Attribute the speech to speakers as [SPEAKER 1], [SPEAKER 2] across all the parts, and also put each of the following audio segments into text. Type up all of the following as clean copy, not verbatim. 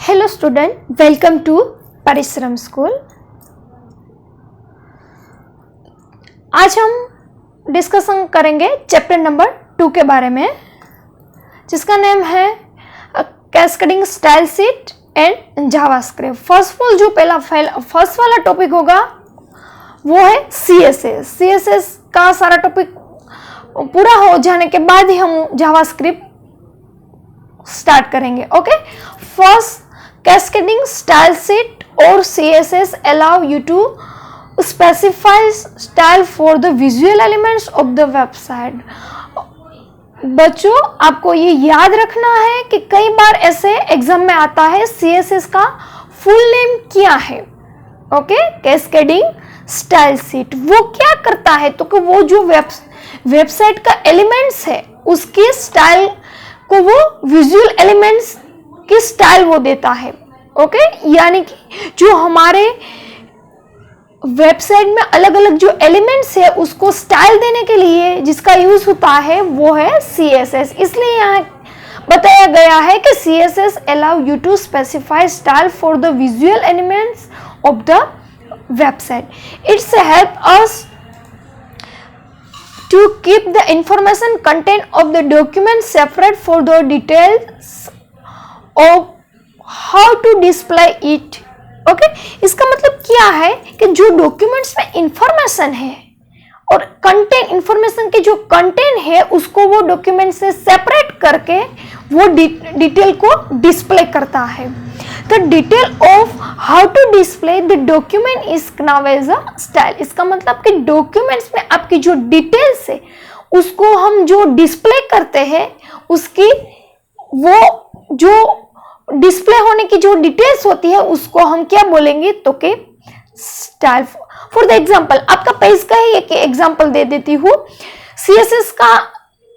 [SPEAKER 1] Hello student, welcome to परिश्रम school. आज हम डिस्कशन करेंगे चैप्टर नंबर 2 के बारे में, जिसका नेम है cascading style sheet and JavaScript. First of all जो फर्स्ट वाला टॉपिक होगा वो है CSS का सारा टॉपिक पूरा हो जाने के बाद ही हम जावास्क्रिप्ट स्टार्ट करेंगे। Okay, first cascading style sheet or CSS allow you to specify style for the visual elements of the website। बच्चों, आपको ये याद रखना है कि कई बार ऐसे एग्जाम में आता है CSS का फुल नेम क्या है। ओके, कैस्केडिंग स्टाइल शीट वो क्या करता है, तो कि वो जो वेबसाइट का एलिमेंट्स है उसकी स्टाइल को वो विजुअल एलिमेंट्स की स्टाइल वो देता है। ओके, यानी कि जो हमारे वेबसाइट में अलग अलग जो एलिमेंट्स है उसको स्टाइल देने के लिए जिसका यूज होता है वो है CSS। इसलिए यहाँ बताया गया है कि CSS allow you to specify style for the visual elements of the website। It's help us to keep the information content of the document separate for the details of how to display it। Okay, इसका मतलब क्या है कि जो documents में information है और content information के जो कंटेंट है उसको वो डॉक्यूमेंट से सेपरेट करके वो डिटेल को डिस्प्ले करता है। The detail of how to display the document is now as a style. इसका मतलब कि डॉक्यूमेंट्स में आपकी जो डिटेल्स है उसको हम जो डिस्प्ले करते हैं उसकी वो जो डिस्प्ले होने की जो डिटेल्स होती है उसको हम क्या बोलेंगे, तो कि स्टाइल। फॉर द एग्जांपल, आपका पेज का ही एक एग्जांपल दे देती हूँ। CSS का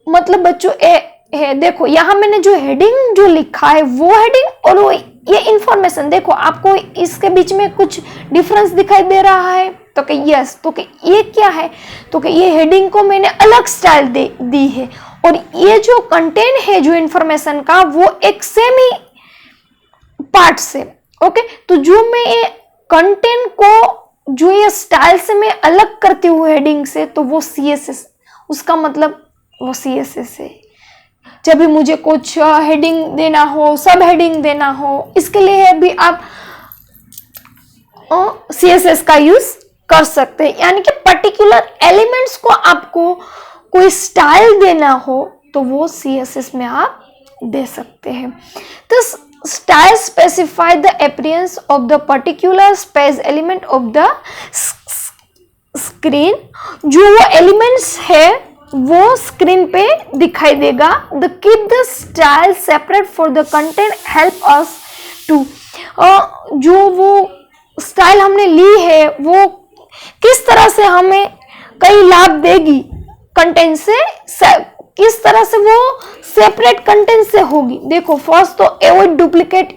[SPEAKER 1] मतलब बच्चों है, देखो यहाँ मैंने जो हेडिंग जो लिखा है वो हेडिंग और वो ये इंफॉर्मेशन, देखो आपको इसके बीच में कुछ डिफरेंस दिखाई दे रहा है, तो कि यस, तो कि ये क्या है, तो कि ये हेडिंग को मैंने अलग स्टाइल दी है और ये जो कंटेंट है जो इंफॉर्मेशन का वो एक सेम ही पार्ट से। ओके, तो जो मैं ये कंटेंट को जो ये स्टाइल से मैं अलग करती हूँ हेडिंग से, तो वो CSS, उसका मतलब वो CSS है। जब भी मुझे कुछ हेडिंग देना हो, सब हेडिंग देना हो, इसके लिए भी आप CSS का यूज कर सकते हैं। यानी कि पर्टिकुलर एलिमेंट्स को आपको कोई स्टाइल देना हो तो वो CSS में आप दे सकते हैं। तो style specify the appearance of the particular space element of the screen। जो वो elements है वो स्क्रीन पे दिखाई देगा। The keep the style separate for the content help us to जो वो स्टाइल हमने ली है वो किस तरह से हमें कई लाभ देगी कंटेंट से, किस तरह से वो सेपरेट कंटेंट से होगी। देखो, फर्स्ट तो अवॉइड डुप्लीकेट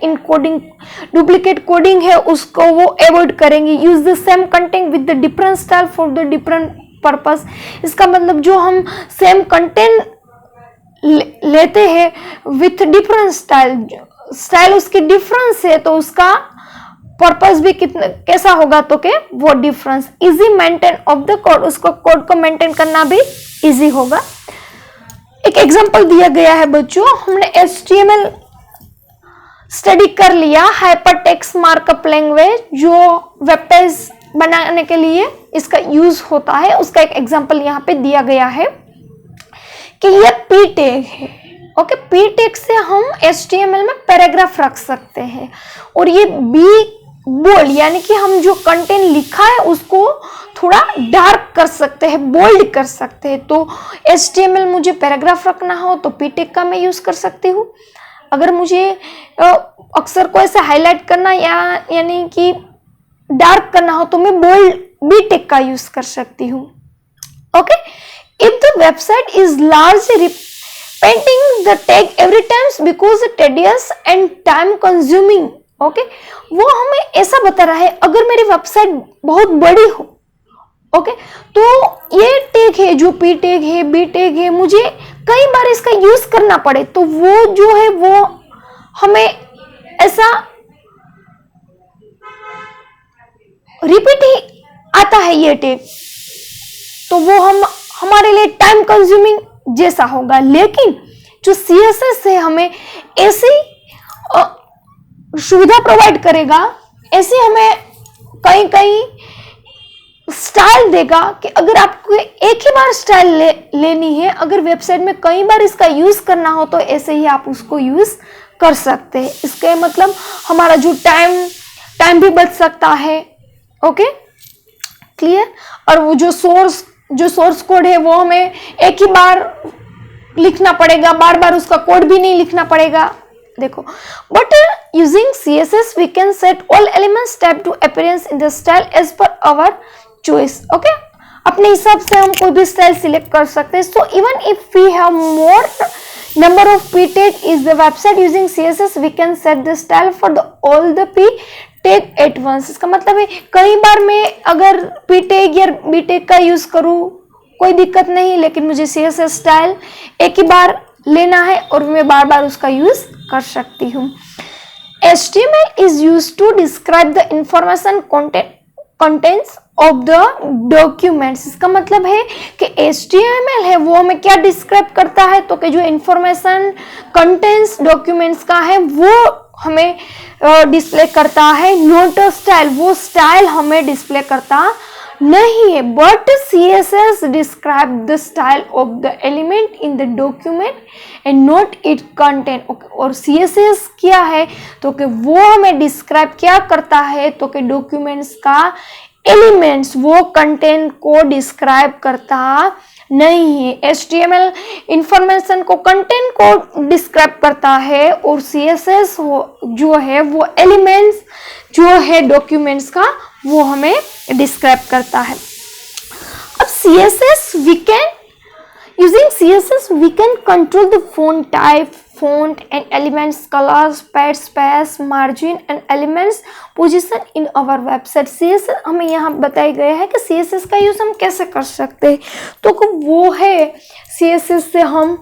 [SPEAKER 1] कोडिंग है उसको वो अवॉइड करेंगे। Use the same content with the different style for the different purpose. इसका मतलब जो हम सेम कंटेंट लेते हैं विथ डिफरेंट स्टाइल उसकी डिफरेंस है तो उसका पर्पस भी कितना कैसा होगा, तो के वो difference. Easy maintain of the code, उसको कोड को मेंटेन करना भी इजी होगा। एक एग्जांपल दिया गया है बच्चों, हमने HTML स्टडी कर लिया, हाइपरटेक्स्ट मार्कअप लैंग्वेज जो वेब पेज बनाने के लिए इसका यूज होता है। उसका एक एग्जांपल यहाँ पे दिया गया है कि ये P टैग है। ओके, P टैग से हम HTML में पैराग्राफ रख सकते हैं और ये B बोल्ड, यानी कि हम जो कंटेंट लिखा है उसको थोड़ा डार्क कर सकते हैं, बोल्ड कर सकते हैं। तो HTML मुझे पैराग्राफ रखना हो तो P टैग का मैं यूज कर सकती हूँ। अगर मुझे अक्सर को ऐसे हाईलाइट करना यानी कि डार्क करना हो तो मैं बोल्ड B टैग का यूज कर सकती हूँ। Okay, if the website is large repenting the tag every times because tedious and time consuming. Okay, वो हमें ऐसा बता रहा है अगर मेरी वेबसाइट बहुत बड़ी हो, ओके, तो ये टैग है जो P टैग है, B टैग है, मुझे कई बार इसका यूज करना पड़े तो वो जो है वो हमें ऐसा रिपीट ही आता है ये टैग, तो वो हमारे लिए टाइम कंज्यूमिंग जैसा होगा। लेकिन जो CSS है हमें ऐसी सुविधा प्रोवाइड करेगा, ऐसे हमें कहीं कहीं स्टाइल देगा कि अगर आपको एक ही बार स्टाइल लेनी है, अगर वेबसाइट में कई बार इसका यूज करना हो तो ऐसे ही आप उसको यूज कर सकते हैं। इसके मतलब हमारा जो टाइम भी बच सकता है। Okay, clear. और वो जो सोर्स कोड है वो हमें एक ही बार लिखना पड़ेगा, बार बार उसका कोड भी नहीं लिखना पड़ेगा। देखो, but using CSS we can set all elements type to appearance in the style as per our choice. Okay, अपने हिसाब से हम कोई भी स्टाइल सिलेक्ट कर सकते हैं। So even if we have more number of p tag is the website using CSS we can set the style for the all the p tag at once. इसका मतलब है कई बार मैं अगर p tag या b tag का use करूँ कोई दिक्कत नहीं, लेकिन मुझे CSS स्टाइल एक ही बार लेना है और मैं बार बार उसका यूज कर सकती हूँ। HTML is used to describe the information contents of the documents. इसका मतलब है कि HTML है वो हमें क्या डिस्क्राइब करता है, तो कि जो इंफॉर्मेशन कंटेंट्स डॉक्यूमेंट्स का है वो हमें डिस्प्ले करता है। नोट स्टाइल, वो स्टाइल हमें डिस्प्ले करता नहीं है। But CSS describe the style of the element in the document and not it content. और CSS क्या है, तो कि वो हमें डिस्क्राइब क्या करता है, तो कि डॉक्यूमेंट्स का एलिमेंट्स, वो कंटेंट को डिस्क्राइब करता नहीं है। HTML इंफॉर्मेशन को, कंटेंट को डिस्क्राइब करता है और CSS जो है वो एलिमेंट्स जो है डॉक्यूमेंट्स का वो हमें डिस्क्राइब करता है। अब using CSS we can control the font type, font and elements, colors, page space, margin and elements position in our website. CSS हमें यहाँ बताए गए हैं कि CSS का यूज हम कैसे कर सकते हैं। तो वो है CSS से हम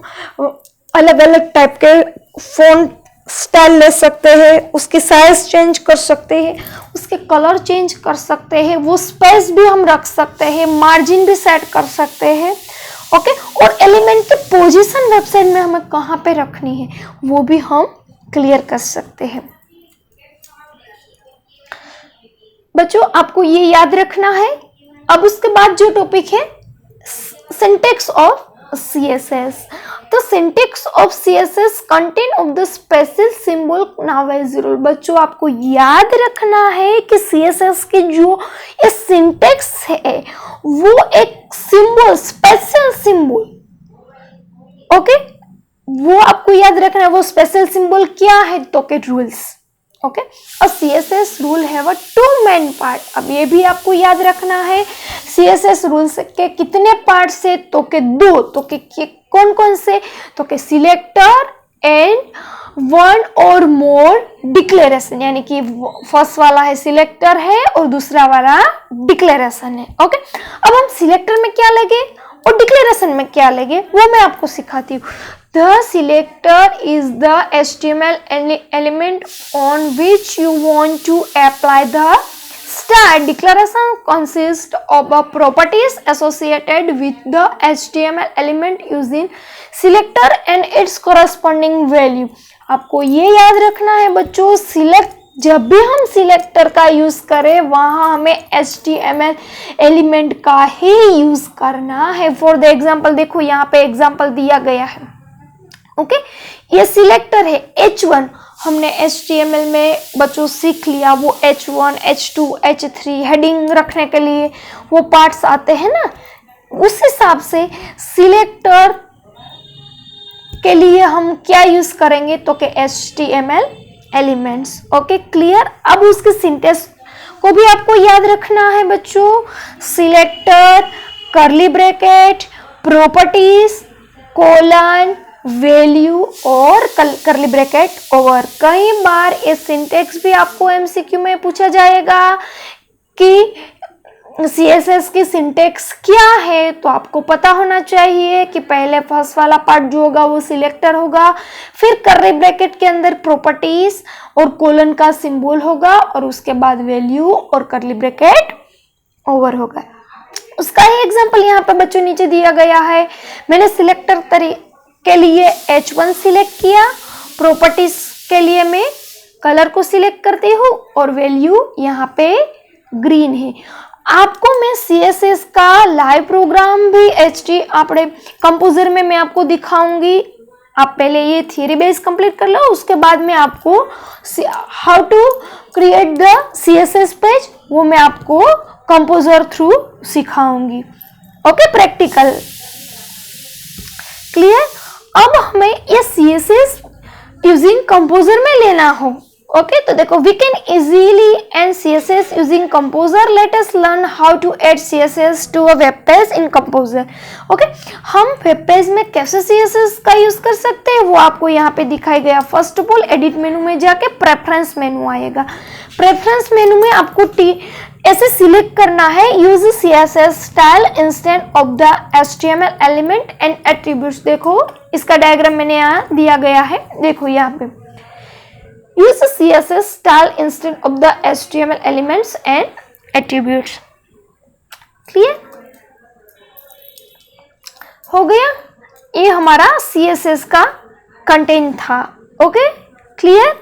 [SPEAKER 1] अलग अलग टाइप के फॉन्ट स्टाइल ले सकते हैं, उसकी साइज चेंज कर सकते हैं, उसके कलर चेंज कर सकते हैं, वो स्पेस भी हम रख सकते हैं, मार्जिन भी सेट कर सकते हैं। ओके, और एलिमेंट की पोजीशन वेबसाइट में हमें कहाँ पे रखनी है वो भी हम क्लियर कर सकते हैं। बच्चों, आपको ये याद रखना है। अब उसके बाद जो टॉपिक है सिंटैक्स ऑफ CSS। तो syntax of CSS content of the special symbol now is rule. बच्चों, आपको याद रखना है कि CSS के जो ये सिंटैक्स है वो एक सिंबल, स्पेशल सिंबल, ओके, वो आपको याद रखना है। वो स्पेशल सिंबल क्या है, तो के रूल्स। ओके, और CSS रूल है वो 2 मेन पार्ट। अब ये भी आपको याद रखना है CSS रूल्स के कितने पार्ट से, तो के 2। तो के कौन कौन से, तो के सिलेक्टर एंड 1 और मोर डिक्लेरेशन, यानी कि फर्स्ट वाला है सिलेक्टर है और दूसरा वाला डिक्लेरेशन है। ओके, अब हम सिलेक्टर में क्या लगे और डिक्लेरेशन में क्या लगे वो मैं आपको सिखाती हूँ। The selector is the HTML element on which you want to apply the style. Declaration consists of the properties associated with the HTML element using selector and its corresponding value. आपको ये याद रखना है बच्चों, जब भी हम सिलेक्टर का यूज करें वहां हमें HTML एलिमेंट का ही यूज करना है। फॉर द एग्जाम्पल देखो, यहाँ पे एग्जाम्पल दिया गया है। ओके, ये सिलेक्टर है H1, हमने HTML में बच्चों सीख लिया वो H1, H2, H3 हेडिंग रखने के लिए वो पार्ट्स आते हैं ना, उस हिसाब से सिलेक्टर के लिए हम क्या यूज करेंगे, तो कि HTML एलिमेंट्स। Okay, clear. अब उसके सिंटेक्स को भी आपको याद रखना है बच्चों। Selector, curly bracket, properties, colon, value और कर्ली ब्रैकेट ओवर। कई बार ये सिंटेक्स भी आपको MCQ में पूछा जाएगा कि CSS की सिंटेक्स क्या है, तो आपको पता होना चाहिए कि पहले फर्स्ट वाला पार्ट जो होगा वो सिलेक्टर होगा, फिर कर्ली ब्रैकेट के अंदर प्रॉपर्टीज और कोलन का सिंबल होगा और उसके बाद वैल्यू और कर्ली ब्रैकेट ओवर होगा। उसका ही एग्जांपल यहाँ पे बच्चों नीचे दिया गया है। मैंने सिलेक्टर के लिए H1 सिलेक्ट किया, प्रॉपर्टीज के लिए मैं कलर को सिलेक्ट करती हूँ और वैल्यू यहाँ पे ग्रीन है। आपको मैं CSS का लाइव प्रोग्राम भी अपने कंपोजर में मैं आपको दिखाऊंगी। आप पहले ये थियरी बेस कंप्लीट कर लो, उसके बाद में आपको how to create the CSS page वो मैं आपको कंपोजर थ्रू सिखाऊंगी। Okay, practical clear. अब हमें ये CSS यूजिंग कंपोजर में लेना हो। ओके, तो देखो we can easily and CSS using composer. Let us learn how to add CSS to a web page in composer. Okay, हम वेब पेज में कैसे CSS का यूज कर सकते हैं वो आपको यहाँ पे दिखाई गया। फर्स्ट ऑफ ऑल एडिट मेनू में जाके प्रेफरेंस मेनू आएगा। प्रेफरेंस मेनू में आपको ऐसे सिलेक्ट करना है use CSS style instant of the HTML element and attributes. देखो इसका डायग्राम मैंने यहाँ दिया गया है, देखो यहाँ पे use CSS style instead of the HTML elements and attributes। Clear हो गया, ये हमारा CSS का कंटेंट था। Okay, clear.